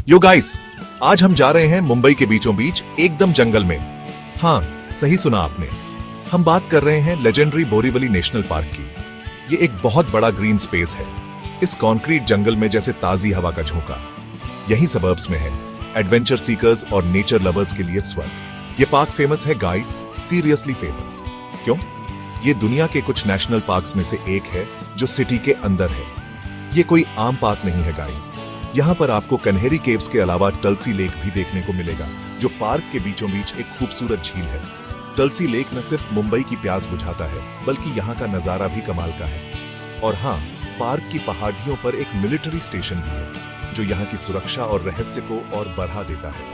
Yo guys, आज हम जा रहे हैं मुंबई के बीचों बीच एकदम जंगल में। हाँ, सही सुना आपने। हम बात कर रहे हैं लेजेंडरी बोरीवली नेशनल पार्क की। ये एक बहुत बड़ा ग्रीन स्पेस है। इस कॉन्क्रीट जंगल में जैसे ताजी हवा का झोंका। यही सबर्ब्स में है। एडवेंचर सीकर्स और नेचर लवर्स के लिए स्वर्ग। ये पार्क फेमस है गाइस, सीरियसली फेमस। क्यों? ये दुनिया के कुछ नेशनल पार्क्स में से एक है जो सिटी के अंदर है। ये कोई आम पार्क नहीं है गाइस। यहाँ पर आपको कन्हेरी केव्स के अलावा टल्सी लेक भी देखने को मिलेगा, जो पार्क के बीचों बीच एक खूबसूरत झील है। टल्सी लेक न सिर्फ मुंबई की प्यास बुझाता है, बल्कि यहाँ का नजारा भी कमाल का है। और हाँ, पार्क की पहाड़ियों पर एक मिलिट्री स्टेशन भी है, जो यहाँ की सुरक्षा और रहस्य को और बढ़ा देता है।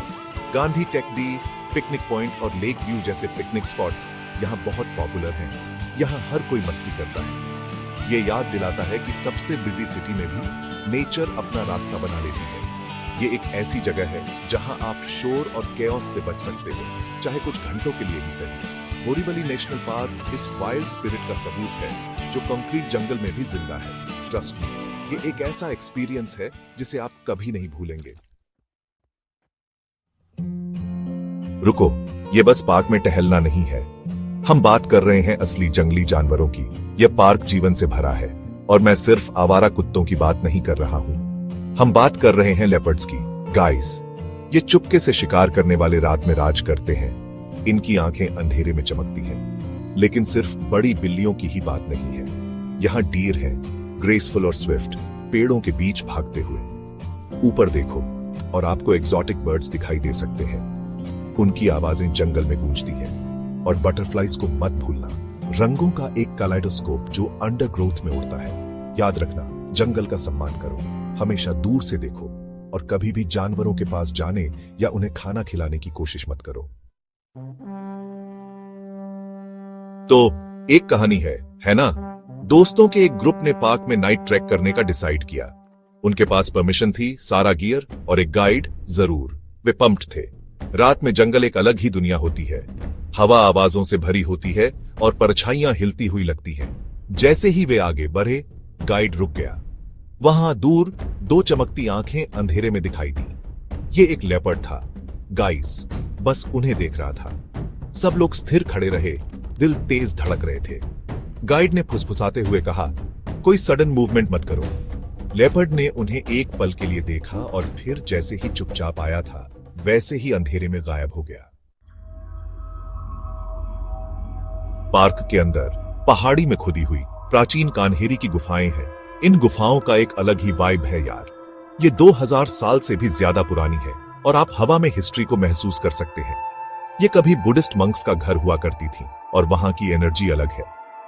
गांधी टेकडी, पिकनिक पॉइंट और लेक व्यू जैसे पिकनिक स्पॉट्स यहाँ बहुत पॉपुलर हैं। यहाँ हर कोई मस्ती करता है। ये याद दिलाता है कि सबसे बिजी सिटी में भी नेचर अपना रास्ता बना लेती है। ये एक ऐसी जगह है जहां आप शोर और केओस से बच सकते हो, चाहे कुछ घंटों के लिए ही सही। बोरीवली नेशनल पार्क इस वाइल्ड स्पिरिट का सबूत है, जो कंक्रीट जंगल में भी जिंदा है। ट्रस्ट मी, ये एक ऐसा एक्सपीरियंस है जिसे आप कभी नहीं भूलेंगे। रुको, ये बस पार्क में टहलना नहीं है। हम बात कर रहे हैं असली जंगली जानवरों की। यह पार्क जीवन से भरा है, और मैं सिर्फ आवारा कुत्तों की बात नहीं कर रहा हूं। हम बात कर रहे हैं लेपर्ड्स की। गाइस, ये चुपके से शिकार करने वाले रात में राज करते हैं। इनकी आंखें अंधेरे में चमकती हैं। लेकिन सिर्फ बड़ी बिल्लियों की ही बात नहीं है। यहाँ डीर हैं, ग्रेसफुल और स्विफ्ट, पेड़ों के बीच भागते हुए। ऊपर देखो और आपको एग्जॉटिक बर्ड्स दिखाई दे सकते हैं। उनकी आवाजें जंगल में गूंजती हैं। और बटरफ्लाइज को मत भूलना, रंगों का एक कैलेडोस्कोप जो अंडरग्रोथ में उड़ता है। याद रखना, जंगल का सम्मान करो, हमेशा दूर से देखो, और कभी भी जानवरों के पास जाने या उन्हें खाना खिलाने की कोशिश मत करो। तो एक कहानी है ना? दोस्तों के एक ग्रुप ने पार्क में नाइट ट्रैक करने का डिसाइड किया। उनके पास परमिशन थी, सारा गियर और एक गाइड जरूर। वे पंप्ड थे। रात में जंगल एक अलग ही दुनिया होती है। हवा आवाजों से भरी होती है और परछाइयां हिलती हुई लगती हैं। जैसे ही वे आगे बढ़े, गाइड रुक गया। वहां दूर दो चमकती आंखें अंधेरे में दिखाई दी। ये एक लेपर्ड था। गाइस बस उन्हें देख रहा था। सब लोग स्थिर खड़े रहे, दिल तेज धड़क रहे थे। गाइड ने फुसफुसाते हुए कहा, कोई सडन मूवमेंट मत करो। लेपर्ड ने उन्हें एक पल के लिए देखा और फिर जैसे ही चुपचाप आया था, वैसे ही अंधेरे में गायब हो गया। पार्क के अंदर पहाड़ी में खुदी हुई प्राचीन कान्हेरी की गुफाएं हैं। इन गुफाओं का एक अलग ही वाइब है यार। ये 2000 साल से भी ज्यादा पुरानी है और आप हवा में हिस्ट्री को महसूस कर सकते हैं। ये कभी बुद्धिस्ट मंक्स का घर हुआ करती थी और वहां की एनर्जी अलग है,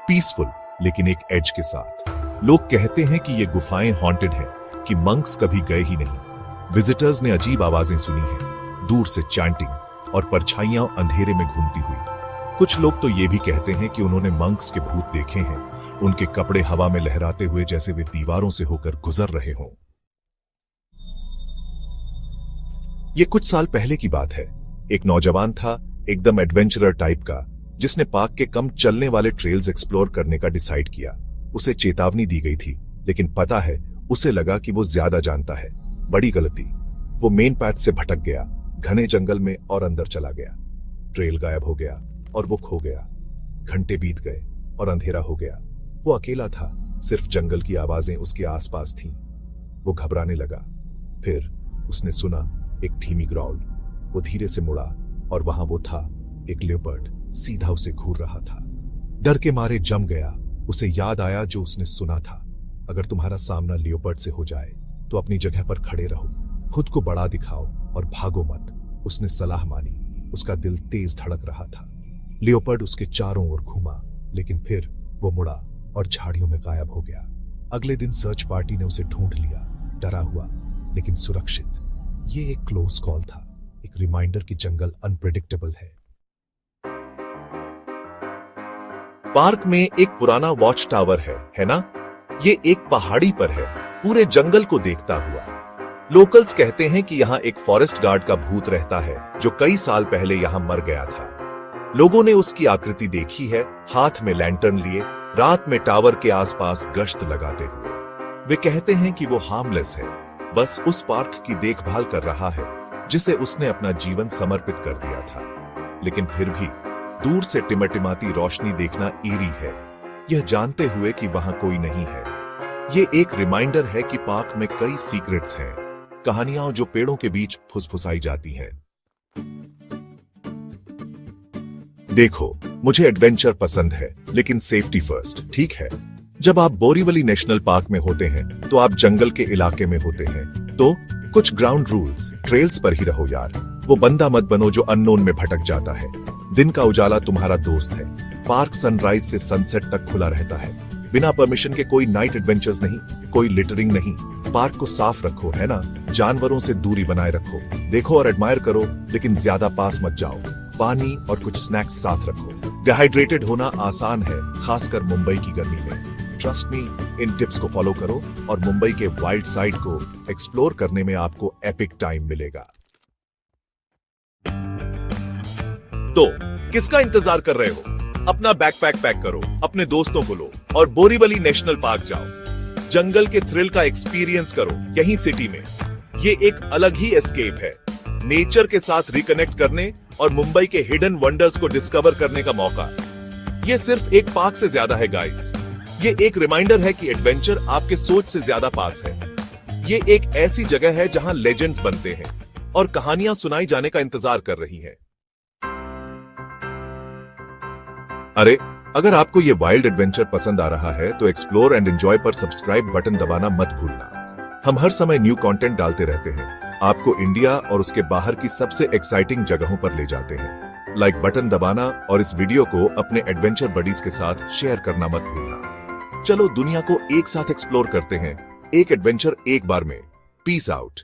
पीसफुल लेकिन एक एज के साथ। लोग कहते हैं कि ये गुफाएं हॉन्टेड हैं, कि मंक्स कभी गए ही नहीं। विजिटर्स ने अजीब आवाजें सुनी हैं, दूर से चैंटिंग और परछाइयां अंधेरे में घूमती हुई। कुछ लोग तो ये भी कहते हैं कि उन्होंने मंक्स के भूत देखे हैं, उनके कपड़े हवा में लहराते हुए जैसे वे दीवारों से होकर गुजर रहे हों। ये कुछ साल पहले की बात है। एक नौजवान था, एकदम एडवेंचरर टाइप का, जिसने पार्क के कम चलने वाले ट्रेल्स एक्सप्लोर करने का डिसाइड किया। उसे चेतावनी दी गई थी, लेकिन पता है, उसे लगा कि वो ज्यादा जानता है। बड़ी गलती। वो मेन पैथ से भटक गया, घने जंगल में और अंदर चला गया। ट्रेल गायब हो गया और वो खो गया। घंटे बीत गए और अंधेरा हो गया। वो अकेला था, सिर्फ जंगल की आवाजें उसके आसपास थीं। वो घबराने लगा। फिर उसने सुना एक धीमी ग्राउल। वो धीरे से मुड़ा और वहां वो था, एक लेपर्ड सीधा उसे घूर रहा था। डर के मारे जम गया। उसे याद आया जो उसने सुना था, अगर तुम्हारा सामना लियोपर्ड से हो जाए तो अपनी जगह पर खड़े रहो, खुद को बड़ा दिखाओ और भागो मत। उसने सलाह मानी। उसका दिल तेज धड़क रहा था। लियोपर्ड उसके चारों ओर घूमा, लेकिन फिर वो मुड़ा और झाड़ियों में गायब हो गया। अगले दिन सर्च पार्टी ने उसे ढूंढ लिया, डरा हुआ लेकिन सुरक्षित। ये एक क्लोज कॉल था, एक रिमाइंडर कि जंगल अनप्रेडिक्टेबल है। पार्क में एक पुराना वॉच टावर है ना? ये एक पहाड़ी पर है, पूरे जंगल को देखता हुआ। लोकल्स कहते हैं कि यहाँ एक फॉरेस्ट गार्ड का भूत रहता है, जो कई साल पहले यहाँ मर गया था। लोगों ने उसकी आकृति देखी है, हाथ में लैंटर्न लिए, रात में टावर के आसपास गश्त लगाते हुए। वे कहते हैं कि वो हार्मलेस है, बस उस पार्क की देखभाल कर रहा है जिसे उसने अपना जीवन समर्पित कर दिया था। लेकिन फिर भी दूर से टिमटिमाती रोशनी देखना ईरी है, यह जानते हुए कि वहां कोई नहीं है। ये एक रिमाइंडर है कि पार्क में कई सीक्रेट्स हैं, कहानियां जो पेड़ों के बीच फुसफुसाई जाती हैं। देखो, मुझे एडवेंचर पसंद है, लेकिन सेफ्टी फर्स्ट, ठीक है? जब आप बोरीवली नेशनल पार्क में होते हैं तो आप जंगल के इलाके में होते हैं, तो कुछ ग्राउंड रूल्स, ट्रेल्स पर ही रहो यार। वो बंदा मत बनो जो अननोन में भटक जाता है। दिन का उजाला तुम्हारा दोस्त है। पार्क सनराइज से सनसेट तक खुला रहता है। बिना परमिशन के कोई नाइट एडवेंचर्स नहीं, कोई लिटरिंग नहीं। पार्क को साफ रखो, है ना? जानवरों से दूरी बनाए रखो। देखो और एडमायर करो, लेकिन ज्यादा पास मत जाओ। पानी और कुछ स्नैक्स साथ रखो। डिहाइड्रेटेड होना आसान है, खासकर मुंबई की गर्मी में। ट्रस्ट मी, इन टिप्स को फॉलो करो और मुंबई के वाइल्ड साइड को एक्सप्लोर करने में आपको एपिक टाइम मिलेगा। तो किसका इंतजार कर रहे हो? अपना बैकपैक पैक करो, अपने दोस्तों को लो और बोरीवली नेशनल पार्क जाओ। जंगल के थ्रिल का एक्सपीरियंस करो यहीं सिटी में। ये एक अलग ही एस्केप है, नेचर के साथ रिकनेक्ट करने और मुंबई के हिडन वंडर्स को डिस्कवर करने का मौका। ये सिर्फ एक पार्क से ज्यादा है गाइस। ये एक रिमाइंडर है कि एडवेंचर आपके सोच से ज्यादा पास है। ये एक ऐसी जगह है जहां लेजेंड्स बनते हैं और कहानियां सुनाई जाने का इंतजार कर रही हैं। अरे, अगर आपको ये वाइल्ड एडवेंचर पसंद आ रहा है तो एक्सप्लोर एंड एंजॉय पर सब्सक्राइब बटन दबाना मत भूलना। हम हर समय न्यू कंटेंट डालते रहते हैं, आपको इंडिया और उसके बाहर की सबसे एक्साइटिंग जगहों पर ले जाते हैं। लाइक बटन दबाना और इस वीडियो को अपने एडवेंचर बडीज के साथ शेयर करना मत भूलना। चलो दुनिया को एक साथ एक्सप्लोर करते हैं, एक एडवेंचर एक बार में। Peace out.